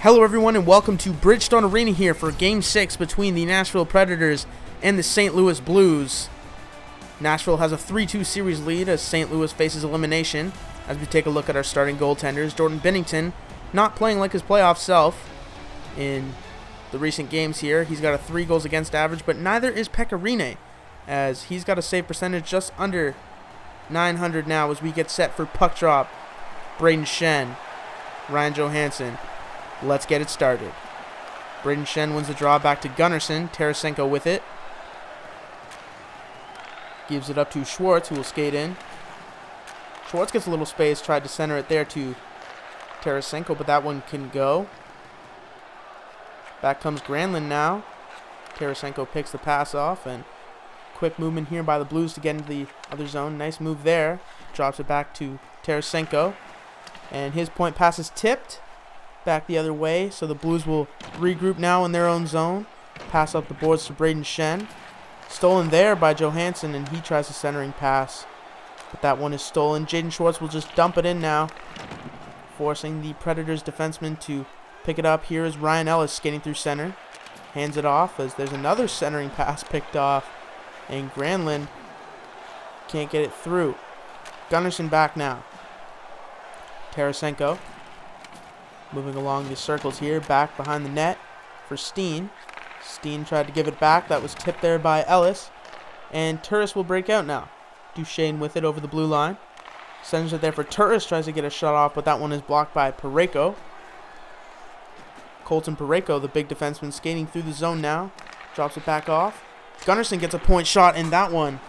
Hello everyone and welcome to Bridgestone Arena here for Game 6 between the Nashville Predators and the St. Louis Blues. Nashville has a 3-2 series lead as St. Louis faces elimination. As we take a look at our starting goaltenders, Jordan Binnington not playing like his playoff self in the recent games here. He's got a 3 goals against average, but neither is Pekka Rinne, as he's got a save percentage just under 900 now as we get set for puck drop. Braden Shen, Ryan Johansson. Let's get it started. Braden Shen wins the draw back to Gunnarsson. Tarasenko with it. Gives it up to Schwartz, who will skate in. Schwartz gets a little space, tried to center it there to Tarasenko, but that one can go. Back comes Granlund now. Tarasenko picks the pass off, and quick movement here by the Blues to get into the other zone. Nice move there. Drops it back to Tarasenko, and his point pass is tipped back the other way, so the Blues will regroup now in their own zone. Pass up the boards to Braden Shen. Stolen there by Johansson, and he tries a centering pass, but that one is stolen. Jaden Schwartz will just dump it in now, forcing the Predators defenseman to pick it up. Here is Ryan Ellis skating through center. Hands it off as there's another centering pass picked off, and Granlund can't get it through. Gunnarsson back now. Tarasenko moving along the circles here, back behind the net for Steen. Steen tried to give it back. That was tipped there by Ellis. And Turris will break out now. Duchesne with it over the blue line. Sends it there for Turris. Tries to get a shot off, but that one is blocked by Parayko. Colton Parayko, the big defenseman, skating through the zone now. Drops it back off. Gunnarsson gets a point shot, and that one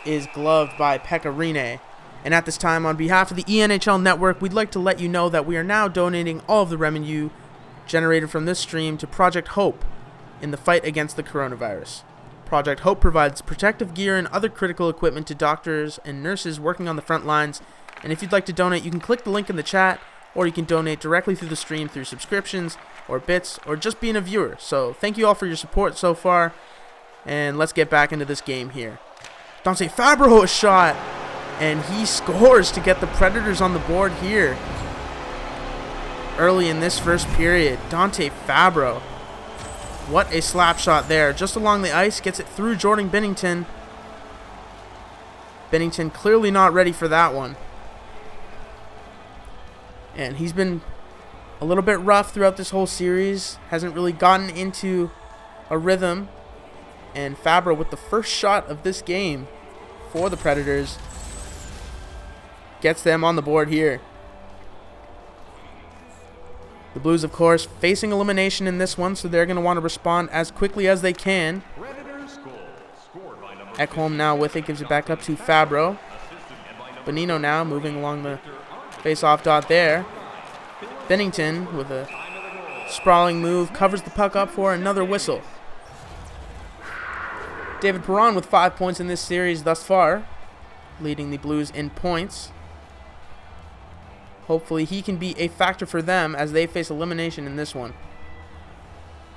is gloved by Pekka Rinne. And at this time, on behalf of the ENHL Network, we'd like to let you know that we are now donating all of the revenue generated from this stream to Project Hope in the fight against the coronavirus. Project Hope provides protective gear and other critical equipment to doctors and nurses working on the front lines. And if you'd like to donate, you can click the link in the chat, or you can donate directly through the stream through subscriptions or bits, or just being a viewer. So thank you all for your support so far, and let's get back into this game here. Dante Fabro, a shot! And he scores to get the Predators on the board here early in this first period. Dante Fabro. What a slap shot there. Just along the ice. Gets it through Jordan Binnington. Binnington clearly not ready for that one. And he's been a little bit rough throughout this whole series. Hasn't really gotten into a rhythm. And Fabro with the first shot of this game for the Predators gets them on the board here. The Blues, of course, facing elimination in this one, so they're going to want to respond as quickly as they can. Ekholm now with it, gives it back up to Fabro. Bonino now moving along the face-off dot there. Binnington with a sprawling move, covers the puck up for another whistle. David Perron with 5 points in this series thus far, leading the Blues in points. Hopefully he can be a factor for them as they face elimination in this one.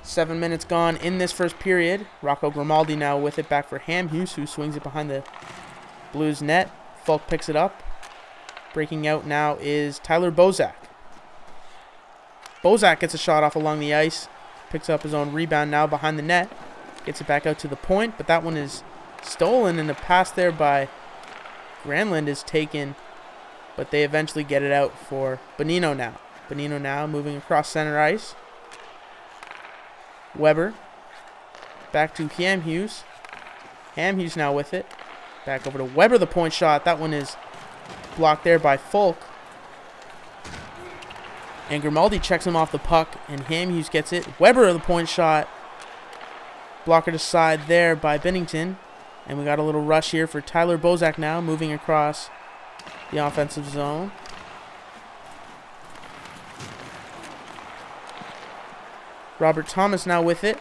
7 minutes gone in this first period. Rocco Grimaldi now with it, back for Hamhuis, who swings it behind the Blues net. Falk picks it up. Breaking out now is Tyler Bozak. Bozak gets a shot off along the ice. Picks up his own rebound now behind the net. Gets it back out to the point, but that one is stolen, and a pass there by Granlund is taken. But they eventually get it out for Bonino now. Bonino now moving across center ice. Weber. Back to Hamhuis. Hamhuis now with it. Back over to Weber, the point shot. That one is blocked there by Falk. And Grimaldi checks him off the puck, and Hamhuis gets it. Weber, the point shot. Blocker to side there by Binnington. And we got a little rush here for Tyler Bozak now, moving across the offensive zone. Robert Thomas now with it.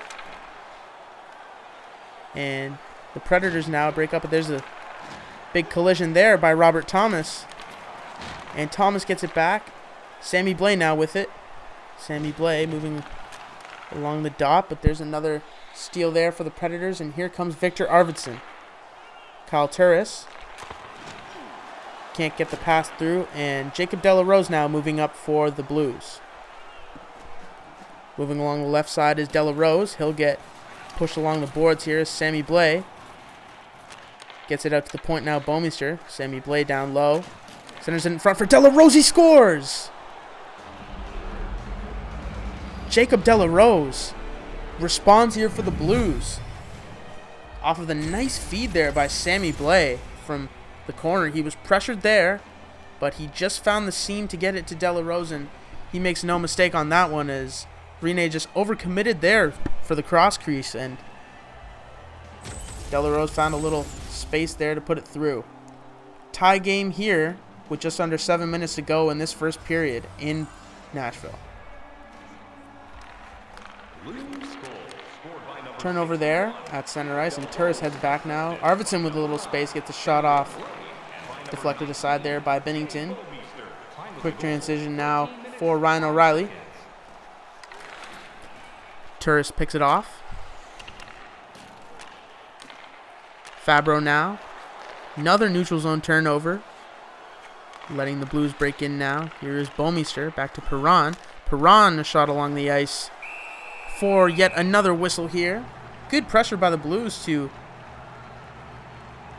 And the Predators now break up, but there's a big collision there by Robert Thomas. And Thomas gets it back. Sammy Blais now with it. Sammy Blais moving along the dot, but there's another steal there for the Predators, and here comes Victor Arvidsson. Kyle Turris can't get the pass through, and Jacob Delarose now moving up for the Blues. Moving along the left side is Dela Rose. He'll get pushed along the boards here as Sammy Blay gets it out to the point now. Bomeister. Sammy Blay down low. Centers it in front for Dela Rose. He scores! Jacob Dela Rose responds here for the Blues. Off of the nice feed there by Sammy Blay from the corner. He was pressured there, but he just found the seam to get it to Dela Rose, and he makes no mistake on that one as Rene just overcommitted there for the cross crease, and Dela Rose found a little space there to put it through. Tie game here with just under 7 minutes to go in this first period in Nashville. Turnover there at center ice, and Turris heads back now. Arvidsson with a little space gets a shot off. Deflected aside there by Bennington. Quick transition now for Ryan O'Reilly. Turris picks it off. Fabro now. Another neutral zone turnover. Letting the Blues break in now. Here is Bomeister. Back to Perron. Perron a shot along the ice for yet another whistle here. Good pressure by the Blues to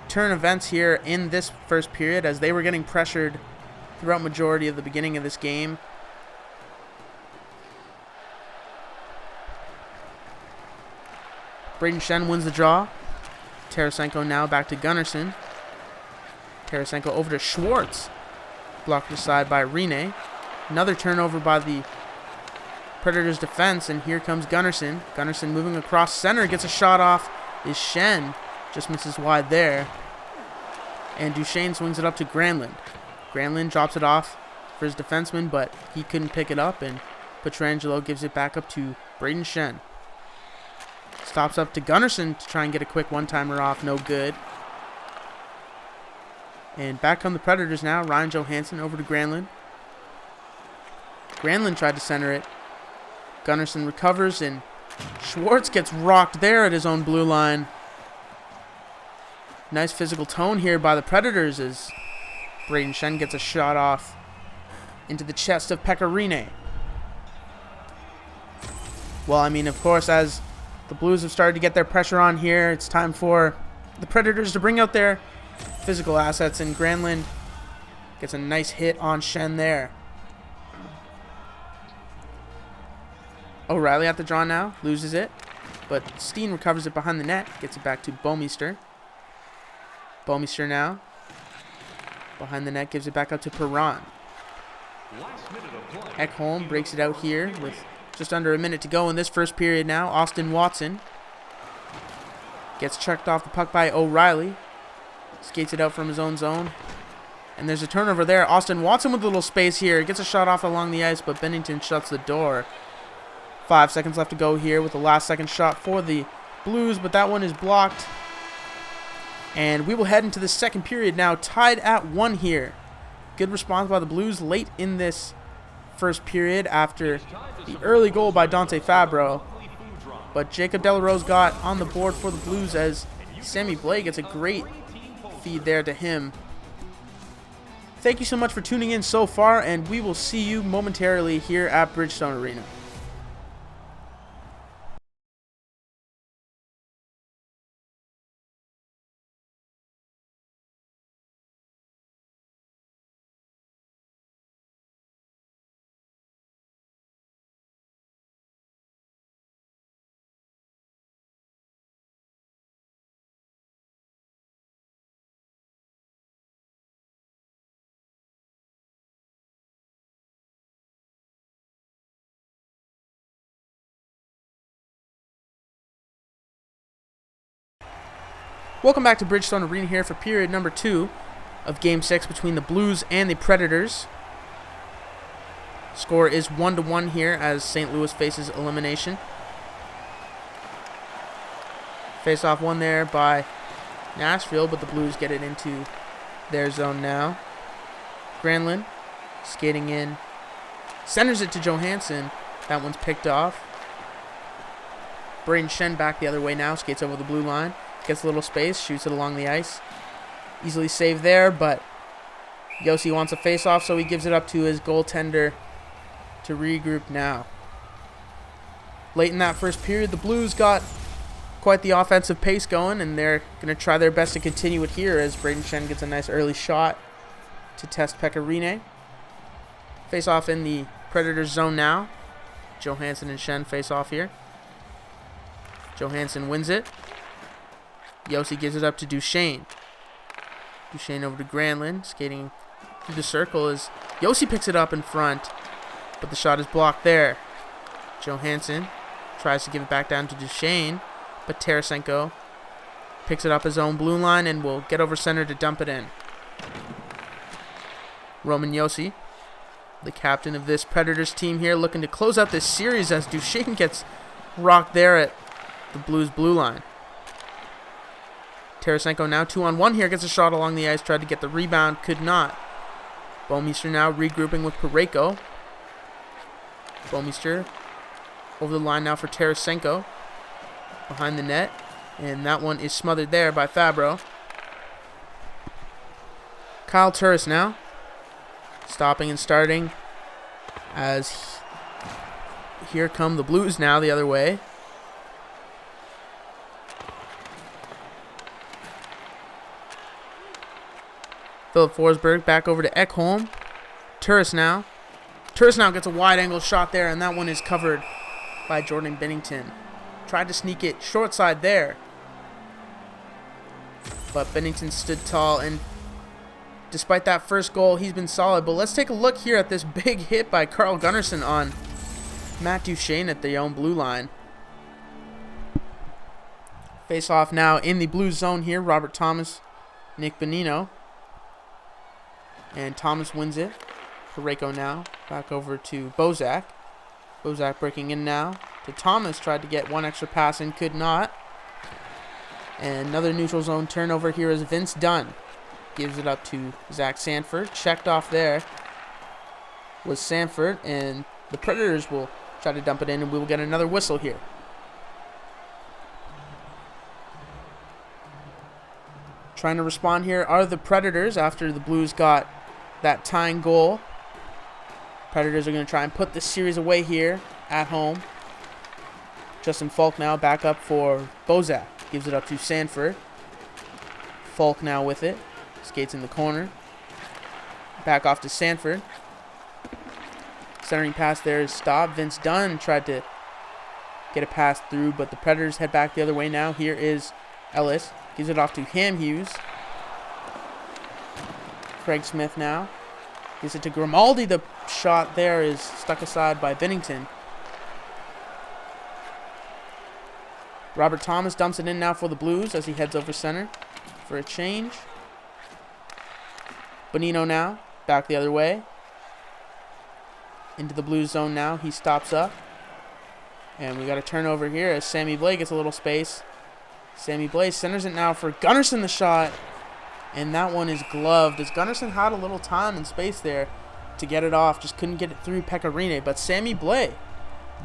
turn events here in this first period, as they were getting pressured throughout majority of the beginning of this game. Braden Shen wins the draw. Tarasenko now back to Gunnarsson. Tarasenko over to Schwartz. Blocked aside by Rene. Another turnover by the Predators defense, and here comes Gunnarsson. Gunnarsson moving across center, gets a shot off. Is Shen. Just misses wide there. And Duchesne swings it up to Granlund. Granlund drops it off for his defenseman, but he couldn't pick it up, and Pietrangelo gives it back up to Braden Shen. Stops up to Gunnarsson to try and get a quick one-timer off. No good. And back come the Predators now. Ryan Johansson over to Granlund. Granlund tried to center it. Gunnarsson recovers, and Schwartz gets rocked there at his own blue line. Nice physical tone here by the Predators as Braden Shen gets a shot off into the chest of Pekka Rinne. Well, I mean, of course, as the Blues have started to get their pressure on here, it's time for the Predators to bring out their physical assets, and Granlund gets a nice hit on Shen there. O'Reilly at the draw now, loses it, but Steen recovers it behind the net, gets it back to Bomeister. Bomeister now, behind the net, gives it back up to Perron. Ekholm breaks it out here with just under a minute to go in this first period now. Austin Watson gets checked off the puck by O'Reilly. Skates it out from his own zone. And there's a turnover there. Austin Watson with a little space here. Gets a shot off along the ice, but Bennington shuts the door. 5 seconds left to go here with the last second shot for the Blues, but that one is blocked. And we will head into the second period now, tied at 1 here. Good response by the Blues late in this first period after the early goal by Dante Fabro. But Jacob Dela Rose got on the board for the Blues as Sammy Blay gets a great feed there to him. Thank you so much for tuning in so far, and we will see you momentarily here at Bridgestone Arena. Welcome back to Bridgestone Arena here for period number 2 of Game 6 between the Blues and the Predators. Score is 1-1 here as St. Louis faces elimination. Face-off won there by Nashville, but the Blues get it into their zone now. Granlund skating in. Centers it to Johansson. That one's picked off. Braden Shen back the other way now. Skates over the blue line. Gets a little space, shoots it along the ice. Easily saved there, but Yossi wants a face-off, so he gives it up to his goaltender to regroup now. Late in that first period, the Blues got quite the offensive pace going, and they're going to try their best to continue it here as Braden Shen gets a nice early shot to test Pecorine. Face off in the Predators zone now. Johansson and Shen face off here. Johansson wins it. Yossi gives it up to Duchesne. Duchesne over to Granlund, skating through the circle as Yossi picks it up in front, but the shot is blocked there. Johansson tries to give it back down to Duchesne, but Tarasenko picks it up his own blue line and will get over center to dump it in. Roman Yossi, the captain of this Predators team here, looking to close out this series as Duchesne gets rocked there at the Blues blue line. Tarasenko now 2-on-1 here, gets a shot along the ice, tried to get the rebound, could not. Bouwmeester now regrouping with Parayko. Bouwmeester over the line now for Tarasenko. Behind the net, and that one is smothered there by Fabro. Kyle Turris now stopping and starting as here come the Blues now the other way. Philip Forsberg back over to Ekholm. Turris now gets a wide angle shot there, and that one is covered by Jordan Binnington. Tried to sneak it short side there, but Binnington stood tall, and despite that first goal, he's been solid. But let's take a look here at this big hit by Carl Gunnarsson on Matt Duchesne at their own blue line. Face off now in the Blues zone here. Robert Thomas, Nick Bonino, and Thomas wins it. Parayko now back over to Bozak. Bozak breaking in now to Thomas, tried to get one extra pass and could not. And another neutral zone turnover here as Vince Dunn gives it up to Zach Sanford. Checked off there was Sanford, and the Predators will try to dump it in, and we will get another whistle here. Trying to respond here are the Predators after the Blues got that tying goal. Predators are going to try and put this series away here at home. Justin Falk now back up for Bozak. Gives it up to Sanford. Falk now with it. Skates in the corner. Back off to Sanford. Centering pass there is stopped. Vince Dunn tried to get a pass through, but the Predators head back the other way now. Here is Ellis. Gives it off to Ham Hughes. Craig Smith now. Gives it to Grimaldi. The shot there is stuck aside by Binnington. Robert Thomas dumps it in now for the Blues as he heads over center for a change. Bonino now, back the other way. Into the Blues zone now. He stops up. And we got a turnover here as Sammy Blais gets a little space. Sammy Blais centers it now for Gunnarsson, the shot. And that one is gloved as Gunnarsson had a little time and space there to get it off. Just couldn't get it through Pecorine. But Sammy Blais,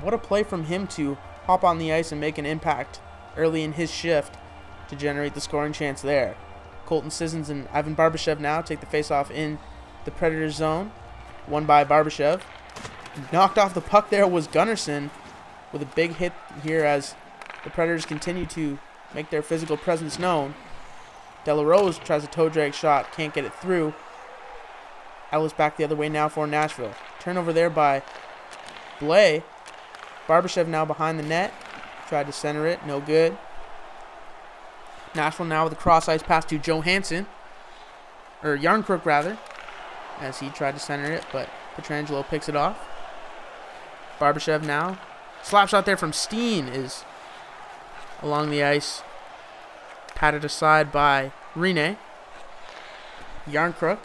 what a play from him to hop on the ice and make an impact early in his shift to generate the scoring chance there. Colton Sissons and Ivan Barbashev now take the faceoff in the Predators zone. Won by Barbashev. Knocked off the puck there was Gunnarsson with a big hit here as the Predators continue to make their physical presence known. De La Rose tries a toe drag shot, can't get it through. Ellis back the other way now for Nashville. Turnover there by Blais. Barbashev now behind the net. Tried to center it, no good. Nashville now with a cross ice pass to Johansson. Or Yarncrook rather. As he tried to center it, but Pietrangelo picks it off. Barbashev now. Slap shot there from Steen is along the ice. Patted aside by Rene. Yarncrook.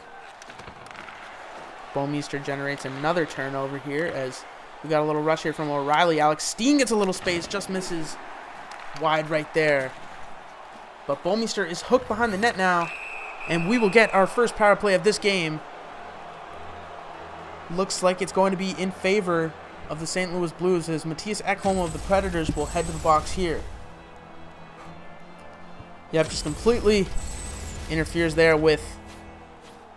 Bouwmeester generates another turnover here as we got a little rush here from O'Reilly. Alex Steen gets a little space, just misses wide right there. But Bouwmeester is hooked behind the net now, and we will get our first power play of this game. Looks like it's going to be in favor of the St. Louis Blues as Matthias Ekholm of the Predators will head to the box here. Yep, just completely interferes there with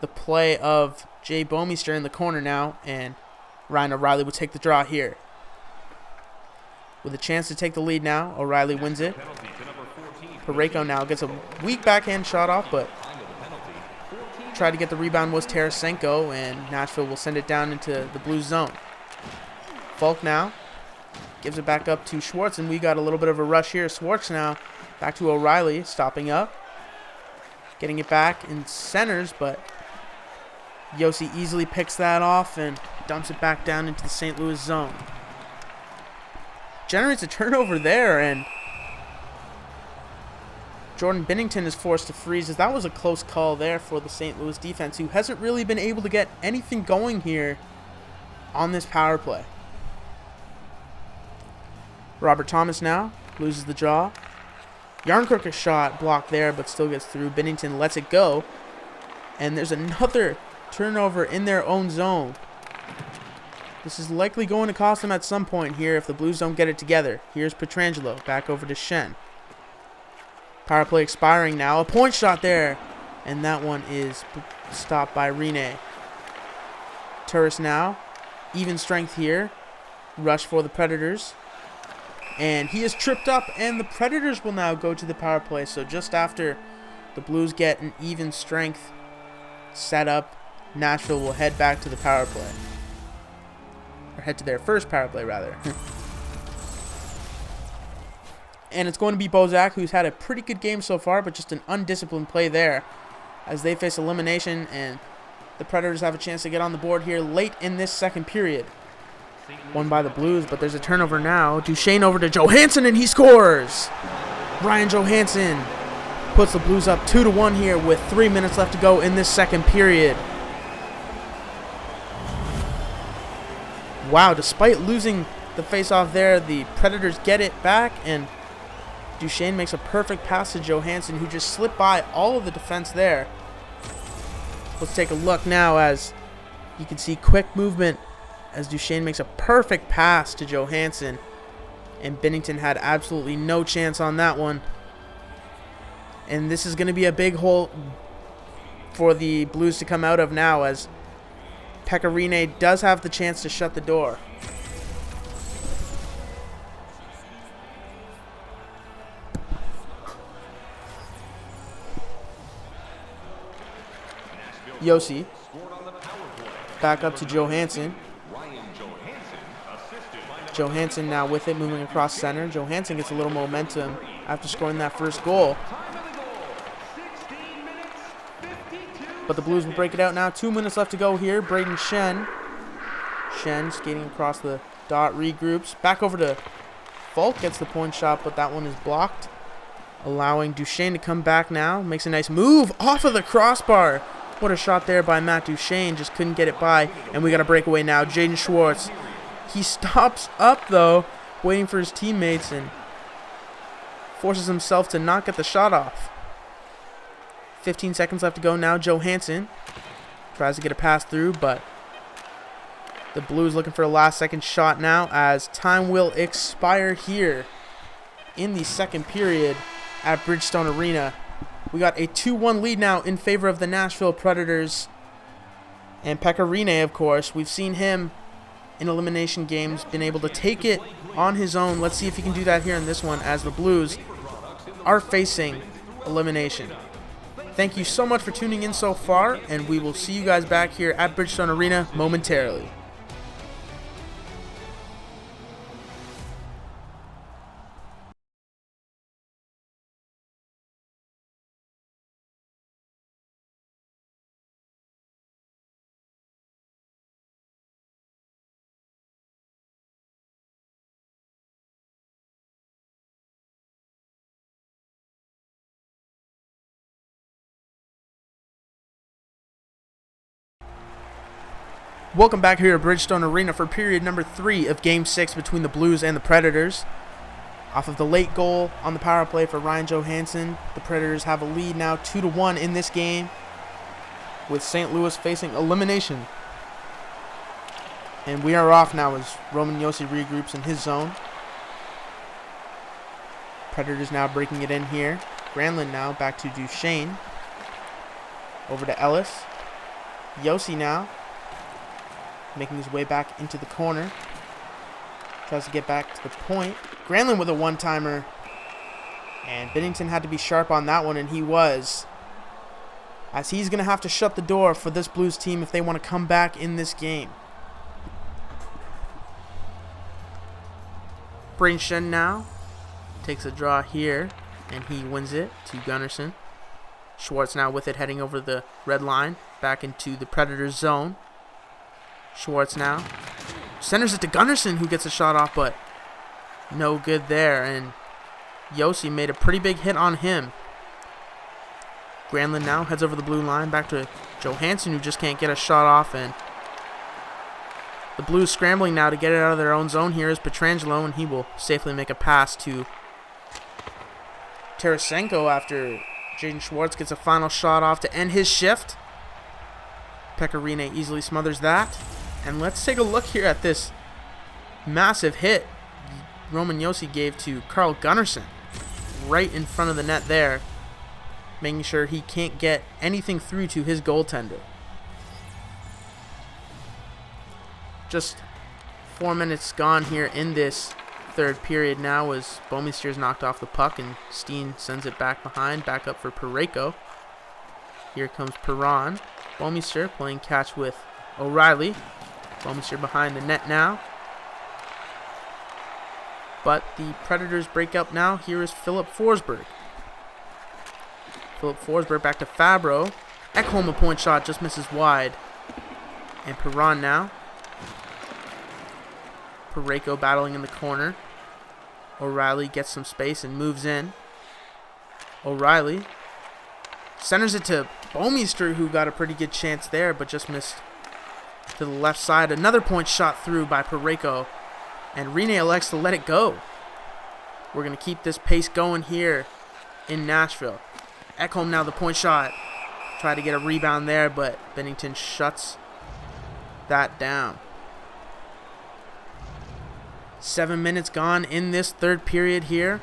the play of Jay Bouwmeester in the corner now, and Ryan O'Reilly will take the draw here. with a chance to take the lead now. O'Reilly wins it. Pareko now gets a weak backhand shot off, but tried to get the rebound was Tarasenko, and Nashville will send it down into the Blues zone. Falk now gives it back up to Schwartz, and we got a little bit of a rush here. Schwartz now back to O'Reilly, stopping up. Getting it back in centers, but Yossi easily picks that off and dumps it back down into the St. Louis zone. Generates a turnover there, and Jordan Binnington is forced to freeze, as that was a close call there for the St. Louis defense, who hasn't really been able to get anything going here on this power play. Robert Thomas now loses the draw. Yarncrook's shot blocked there, but still gets through. Binnington lets it go, and there's another turnover in their own zone. This is likely going to cost them at some point here if the Blues don't get it together. Here's Pietrangelo back over to Shen. Power play expiring now. A point shot there, and that one is stopped by Rene. Turris now, even strength here. Rush for the Predators. And he is tripped up, and the Predators will now go to the power play. So just after the Blues get an even strength set up, Nashville will head back to the power play. Or head to their first power play, rather. And it's going to be Bozak, who's had a pretty good game so far, but just an undisciplined play there as they face elimination, and the Predators have a chance to get on the board here late in this second period. Won by the Blues, but there's a turnover now. Duchesne over to Johansson, and he scores! Ryan Johansson puts the Blues up 2-1 here with 3 minutes left to go in this second period. Wow, despite losing the face-off there, the Predators get it back, and Duchesne makes a perfect pass to Johansson, who just slipped by all of the defense there. Let's take a look now as you can see quick movement as Duchesne makes a perfect pass to Johansson, and Binnington had absolutely no chance on that one. And this is going to be a big hole for the Blues to come out of now, as Pekka Rinne does have the chance to shut the door. Yossi back up to Johansson. Johansson now with it, moving across center. Johansson gets a little momentum after scoring that first goal. But the Blues will break it out now. 2 minutes left to go here. Braden Shen. Shen skating across the dot, regroups. Back over to Falk, gets the point shot, but that one is blocked. Allowing Duchesne to come back now. Makes a nice move off of the crossbar. What a shot there by Matt Duchesne. Just couldn't get it by. And we got a breakaway now. Jaden Schwartz. He stops up, though, waiting for his teammates, and forces himself to not get the shot off. 15 seconds left to go now. Johansson tries to get a pass through, but the Blues looking for a last-second shot now, as time will expire here in the second period at Bridgestone Arena. We got a 2-1 lead now in favor of the Nashville Predators. And Pekka Rinne, of course, we've seen him in elimination games, been able to take it on his own. Let's see if he can do that here in this one, as the Blues are facing elimination. Thank you so much for tuning in so far, and we will see you guys back here at Bridgestone Arena momentarily. Welcome back here at Bridgestone Arena for period number 3 of Game 6 between the Blues and the Predators. Off of the late goal on the power play for Ryan Johansson, the Predators have a lead now 2-1 in this game, with St. Louis facing elimination. And we are off now as Roman Josi regroups in his zone. Predators now breaking it in here. Granlund now back to Duchesne. Over to Ellis. Josi now making his way back into the corner. Tries to get back to the point. Granlund with a one-timer. And Bennington had to be sharp on that one, and he was. As he's going to have to shut the door for this Blues team if they want to come back in this game. Brainshen now takes a draw here, and he wins it to Gunnarsson. Schwartz now with it, heading over the red line, back into the Predators zone. Schwartz now centers it to Gunnarsson, who gets a shot off, but no good there, and Josi made a pretty big hit on him. Granlund now heads over the blue line, back to Johansson, who just can't get a shot off, and the Blues scrambling now to get it out of their own zone. Here is Pietrangelo, and he will safely make a pass to Tarasenko after Jaden Schwartz gets a final shot off to end his shift. Pecorine easily smothers that. And let's take a look here at this massive hit Roman Josi gave to Carl Gunnarsson right in front of the net there, making sure he can't get anything through to his goaltender. Just 4 minutes gone here in this third period now as Bouwmeester's knocked off the puck and Steen sends it back behind, back up for Parayko. Here comes Perron. Bouwmeester playing catch with O'Reilly. Bouwmeester behind the net now. But the Predators break up now. Here is Philip Forsberg. Philip Forsberg back to Fabro. Ekholm, a point shot, just misses wide. And Perron now. Parayko battling in the corner. O'Reilly gets some space and moves in. O'Reilly centers it to Bouwmeester, who got a pretty good chance there, but just missed to the left side. Another point shot through by Parayko, and Rene elects to let it go. We're going to keep this pace going here in Nashville. Ekholm now the point shot. Try to get a rebound there, but Bennington shuts that down. 7 minutes gone in this third period here.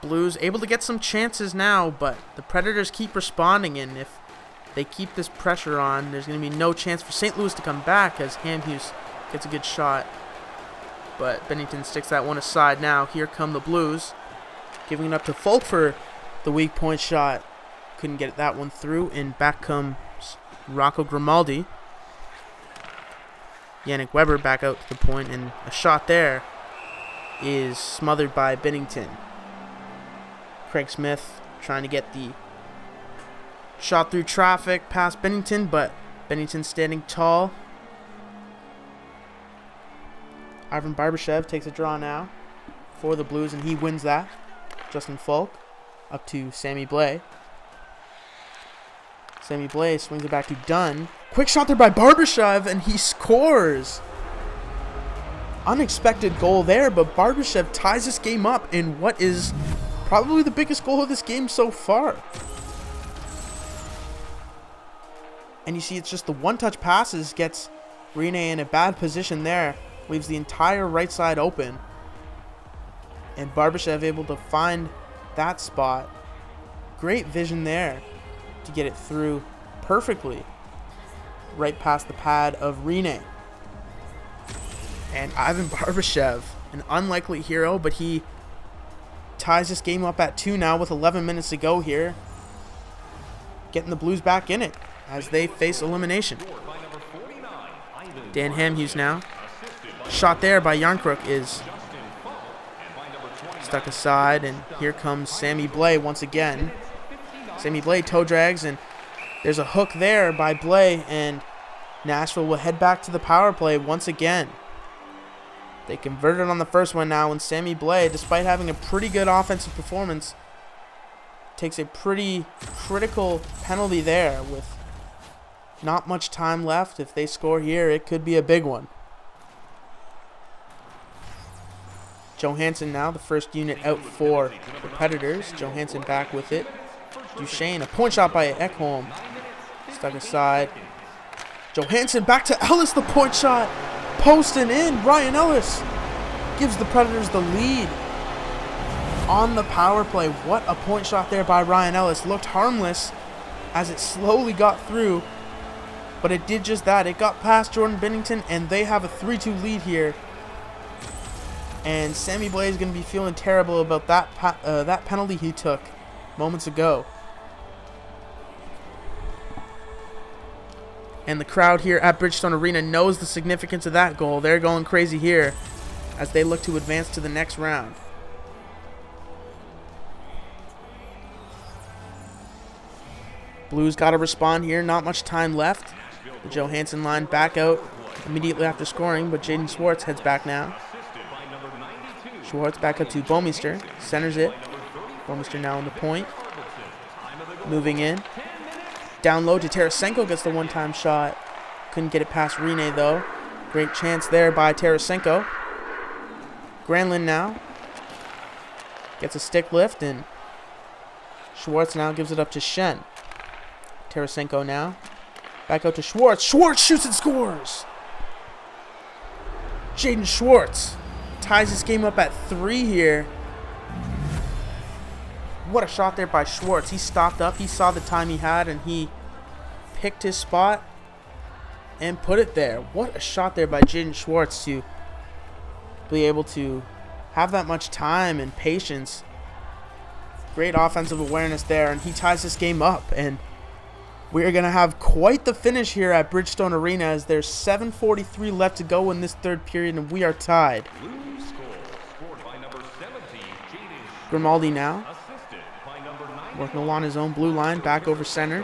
Blues able to get some chances now, but the Predators keep responding, and if they keep this pressure on, there's going to be no chance for St. Louis to come back as Hamhuis gets a good shot. But Bennington sticks that one aside now. Here come the Blues, giving it up to Folk for the weak point shot. Couldn't get that one through, and back comes Rocco Grimaldi. Yannick Weber back out to the point, and a shot there is smothered by Bennington. Craig Smith trying to get the shot through traffic past Bennington, but Bennington standing tall. Ivan Barbashev takes a draw now for the Blues, and he wins that. Justin Falk up to Sammy Blais. Sammy Blais swings it back to Dunn. Quick shot there by Barbashev, and he scores. Unexpected goal there, but Barbashev ties this game up in what is probably the biggest goal of this game so far. And you see it's just the one-touch passes gets Rene in a bad position there. Leaves the entire right side open. And Barbashev able to find that spot. Great vision there to get it through perfectly right past the pad of Rene. And Ivan Barbashev, an unlikely hero, but he ties this game up at 2 now with 11 minutes to go here, getting the Blues back in it as they face elimination. Dan Hamhuis now. Shot there by Yarncrook is stuck aside, and here comes Sammy Blais once again. Sammy Blais toe drags, and there's a hook there by Blais, and Nashville will head back to the power play once again. They converted on the first one now, and Sammy Blais, despite having a pretty good offensive performance, takes a pretty critical penalty there with not much time left. If they score here, it could be a big one. Johansson now, the first unit out for the Predators. Johansson back with it. Duchesne, a point shot by Ekholm. Stuck aside. Johansson back to Ellis, the point shot. Post and in. Ryan Ellis gives the Predators the lead on the power play. What a point shot there by Ryan Ellis. Looked harmless as it slowly got through, but it did just that. It got past Jordan Binnington, and they have a 3-2 lead here And Sammy Blais is going to be feeling terrible about that penalty he took moments ago. And the crowd here at Bridgestone Arena knows the significance of that goal. They're going crazy here as they look to advance to the next round. Blues got to respond here. Not much time left. The Johansson line back out immediately after scoring, but Jaden Schwartz heads back now. Schwartz back up to Bomeister. Centers it. Bomeister now on the point. Moving in. Down low to Tarasenko. Gets the one-time shot. Couldn't get it past Rene, though. Great chance there by Tarasenko. Granlund now. Gets a stick lift, and Schwartz now gives it up to Shen. Tarasenko now. Back out to Schwartz. Schwartz shoots and scores! Jaden Schwartz ties this game up at 3 here. What a shot there by Schwartz. He stopped up. He saw the time he had, and he picked his spot and put it there. What a shot there by Jaden Schwartz to be able to have that much time and patience. Great offensive awareness there, and he ties this game up. And we are going to have quite the finish here at Bridgestone Arena as there's 7:43 left to go in this third period, and we are tied. Grimaldi now. Working along his own blue line, back over center.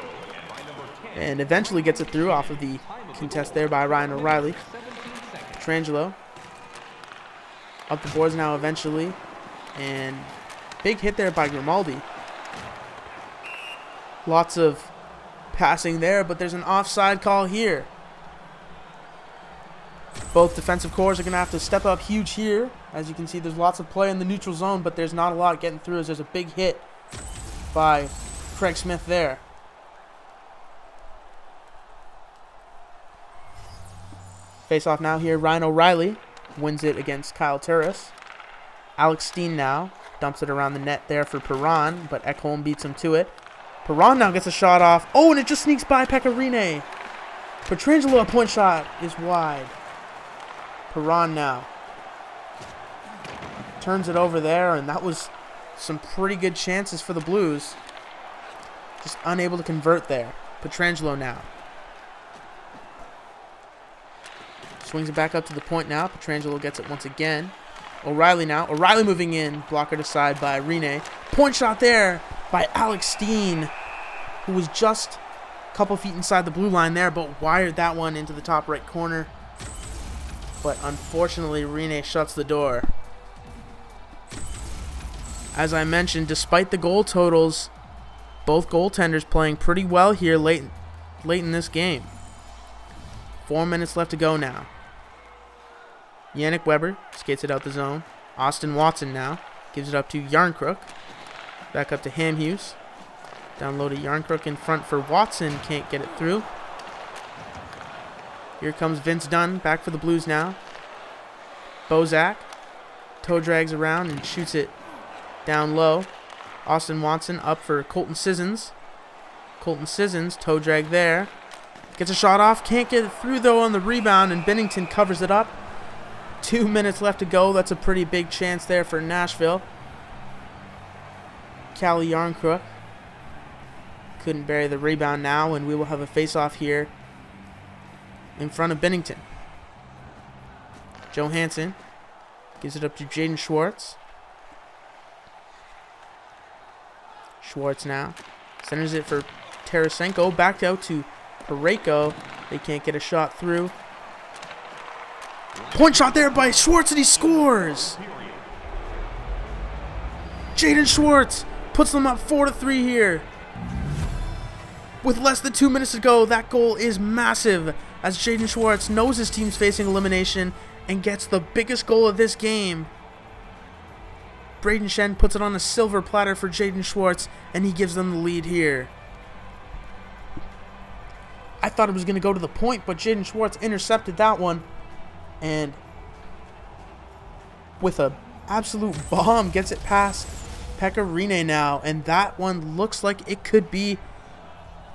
And eventually gets it through off of the contest there by Ryan O'Reilly. Petrangelo. Up the boards now eventually. And big hit there by Grimaldi. Lots of passing there, but there's an offside call here. Both defensive cores are going to have to step up huge here. As you can see, there's lots of play in the neutral zone, but there's not a lot getting through as there's a big hit by Craig Smith there. Face off now here. Ryan O'Reilly wins it against Kyle Turris. Alex Steen now dumps it around the net there for Perron, but Ekholm beats him to it. Perron now gets a shot off. Oh, and it just sneaks by Pekka Rinne. Petrangelo, a point shot is wide. Perron now turns it over there, and that was some pretty good chances for the Blues. Just unable to convert there. Petrangelo now. Swings it back up to the point now. Petrangelo gets it once again. O'Reilly now. O'Reilly moving in. Blocker to side by Rinne. Point shot there by Alex Steen, who was just a couple feet inside the blue line there, but wired that one into the top right corner. But unfortunately, Rinne shuts the door. As I mentioned, despite the goal totals, both goaltenders playing pretty well here late in this game. 4 minutes left to go now. Yannick Weber skates it out the zone. Austin Watson now gives it up to Yarncrook. Back up to Hamhuis. Down low to Yarncrook in front for Watson. Can't get it through. Here comes Vince Dunn. Back for the Blues now. Bozak. Toe drags around and shoots it down low. Austin Watson up for Colton Sissons. Colton Sissons, toe drag there. Gets a shot off. Can't get it through though on the rebound, and Binnington covers it up. 2 minutes left to go. That's a pretty big chance there for Nashville. Calle Yarncrook couldn't bury the rebound now, and we will have a face-off here in front of Binnington. Johansson gives it up to Jaden Schwartz. Schwartz now centers it for Tarasenko. Back out to Parayko. They can't get a shot through. Point shot there by Schwartz, and he scores! Jaden Schwartz puts them up 4-3 here. With less than 2 minutes to go, that goal is massive as Jaden Schwartz knows his team's facing elimination and gets the biggest goal of this game. Braden Shen puts it on a silver platter for Jaden Schwartz, and he gives them the lead here. I thought it was going to go to the point, but Jaden Schwartz intercepted that one, and with a absolute bomb gets it past Pekka Rinne now, and that one looks like it could be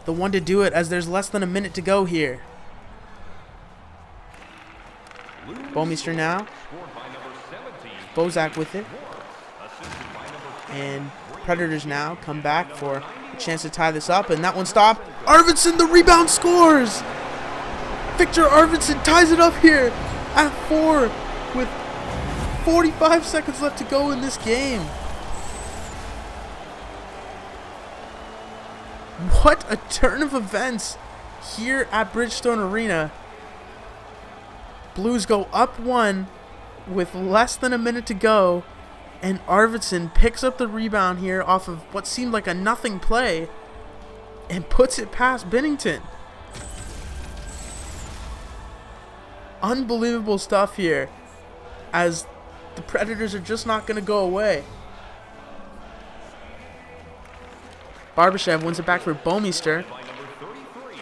the one to do it as there's less than a minute to go here. Bomeister now Bozak with it. And Predators now come back for a chance to tie this up. And that one stopped. Arvidsson, the rebound, scores! Victor Arvidsson ties it up here at 4 with 45 seconds left to go in this game. What a turn of events here at Bridgestone Arena. Blues go up 1 with less than a minute to go, and Arvidsson picks up the rebound here off of what seemed like a nothing play and puts it past Binnington. Unbelievable stuff here, as the Predators are just not going to go away. Barbashev wins it back for Bomeister.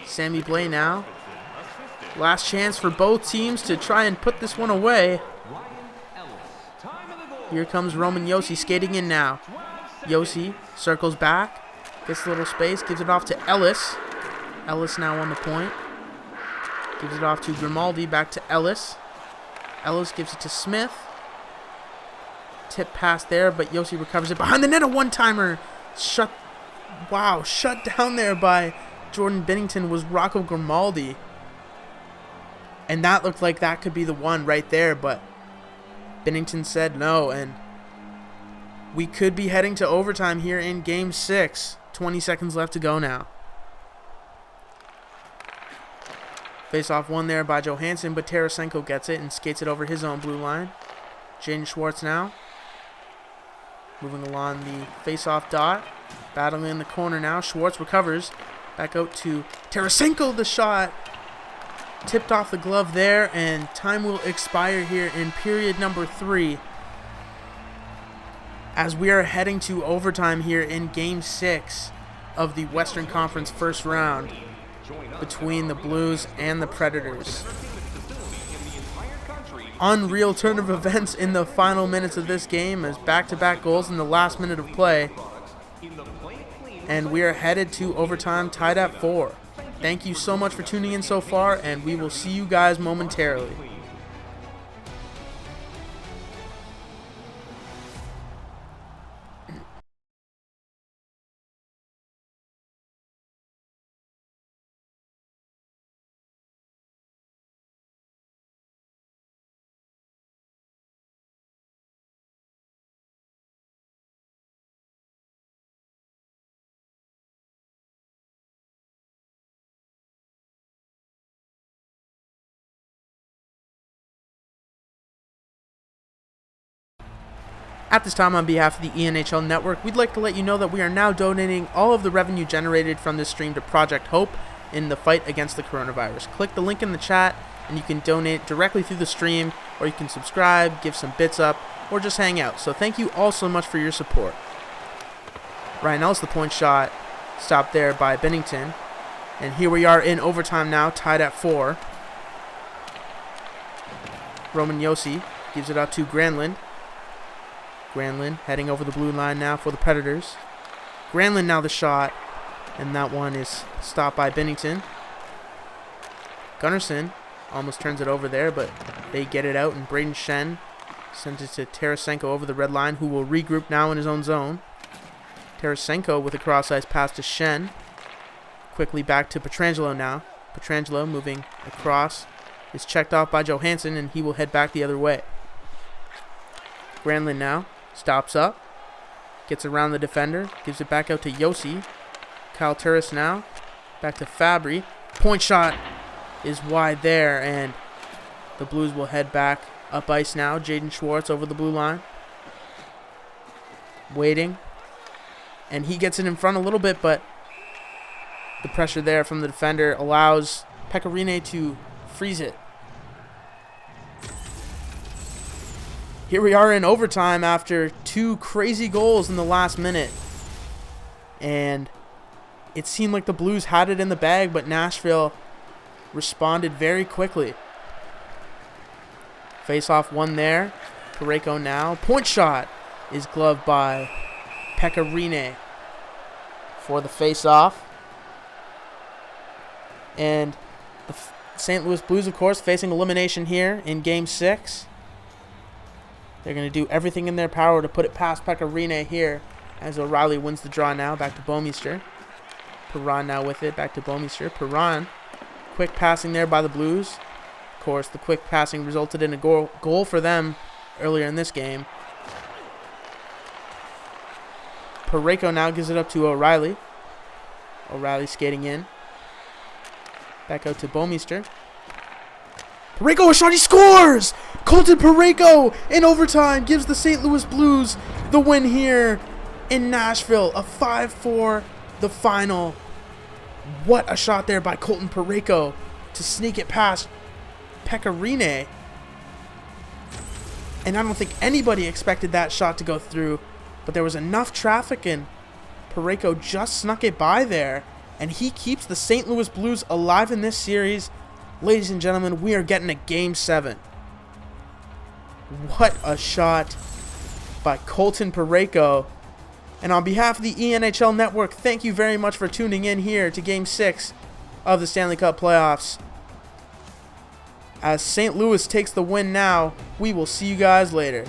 Sammy Blais now. Last chance for both teams to try and put this one away. Here comes Roman Josi skating in now. Josi circles back, gets a little space, gives it off to Ellis. Ellis now on the point. Gives it off to Grimaldi, back to Ellis. Ellis gives it to Smith. Tip pass there, but Josi recovers it behind the net. A one-timer. Shut down there by Jordan Binnington was Rocco Grimaldi. And that looked like that could be the one right there, but Binnington said no, and we could be heading to overtime here in Game 6. 20 seconds left to go now. Face-off won there by Johansson, but Tarasenko gets it and skates it over his own blue line. Jaden Schwartz now moving along the face-off dot. Battling in the corner now. Schwartz recovers. Back out to Tarasenko. The shot tipped off the glove there, and time will expire here in period number 3 as we are heading to overtime here in Game 6 of the Western Conference first round between the Blues and the Predators. Unreal turn of events in the final minutes of this game as back-to-back goals in the last minute of play. And we are headed to overtime, tied at 4. Thank you so much for tuning in so far, and we will see you guys momentarily. At this time, on behalf of the ENHL Network, we'd like to let you know that we are now donating all of the revenue generated from this stream to Project Hope in the fight against the coronavirus. Click the link in the chat, and you can donate directly through the stream, or you can subscribe, give some bits up, or just hang out. So thank you all so much for your support. Ryan Ellis, the point shot, stopped there by Binnington. And here we are in overtime now, tied at 4. Roman Josi gives it up to Granlund. Granlund heading over the blue line now for the Predators. Granlund now the shot, and that one is stopped by Binnington. Gunnarsson almost turns it over there, but they get it out, and Braden Shen sends it to Tarasenko over the red line, who will regroup now in his own zone. Tarasenko with a cross-ice pass to Shen. Quickly back to Pietrangelo now. Pietrangelo moving across is checked off by Johansson, and he will head back the other way. Granlund now stops up, gets around the defender, gives it back out to Josi. Kyle Turris now, back to Fabry. Point shot is wide there, and the Blues will head back up ice now. Jaden Schwartz over the blue line. Waiting. And he gets it in front a little bit, but the pressure there from the defender allows Pecorine to freeze it. Here we are in overtime after 2 crazy goals in the last minute. And it seemed like the Blues had it in the bag, but Nashville responded very quickly. Face-off won there. Pareko now. Point shot is gloved by Pecorine for the face-off. And the St. Louis Blues, of course, facing elimination here in Game 6. They're going to do everything in their power to put it past Pecorine here, as O'Reilly wins the draw now. Back to Bouwmeester. Perron now with it. Back to Bouwmeester. Perron. Quick passing there by the Blues. Of course, the quick passing resulted in a goal for them earlier in this game. Pareko now gives it up to O'Reilly. O'Reilly skating in. Back out to Bouwmeester. Pareko, a shot, he scores! Colton Pareko in overtime gives the St. Louis Blues the win here in Nashville. A 5-4, the final. What a shot there by Colton Pareko to sneak it past Pecorine. And I don't think anybody expected that shot to go through, but there was enough traffic and Pareko just snuck it by there, and he keeps the St. Louis Blues alive in this series. Ladies and gentlemen, we are getting a Game 7. What a shot by Colton Pareko. And on behalf of the ENHL Network, thank you very much for tuning in here to Game 6 of the Stanley Cup Playoffs. As St. Louis takes the win now, we will see you guys later.